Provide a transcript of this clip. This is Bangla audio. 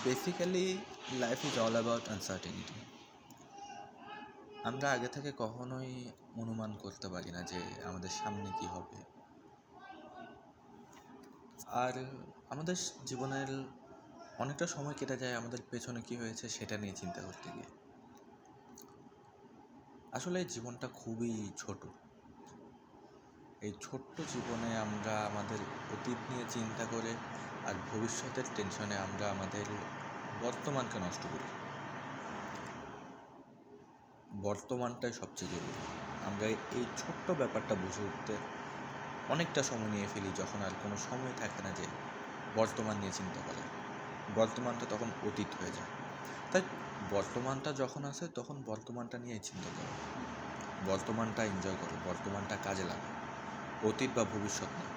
Basically life is all about uncertainty. আমরা আগে থেকে কখনোই অনুমান করতে পারি না যে আমাদের সামনে কি হবে। আর আমাদের জীবনের অনেকটা সময় কেটে যায় আমাদের পেছনে কি হয়েছে সেটা নিয়ে চিন্তা করতে গিয়ে। আসলে জীবনটা খুবই ছোট। এই ছোট্ট জীবনে আমরা আমাদের অতীত নিয়ে চিন্তা করে আর ভবিষ্যতের টেনশনে আমরা আমাদের বর্তমানকে নষ্ট করি। বর্তমানটাই সবচেয়ে জরুরি। আমরা এই ছোট্ট ব্যাপারটা বুঝে উঠতে অনেকটা সময় নিয়ে ফেলি, যখন আর কোনো সময় থাকে না যে বর্তমান নিয়ে চিন্তা করার। বর্তমানটা তখন অতীত হয়ে যায়। তাই বর্তমানটা যখন আসে তখন বর্তমানটা নিয়ে চিন্তা করো, বর্তমানটা এনজয় করো, বর্তমানটা কাজে লাগাও, অতীত বা ভবিষ্যৎ না।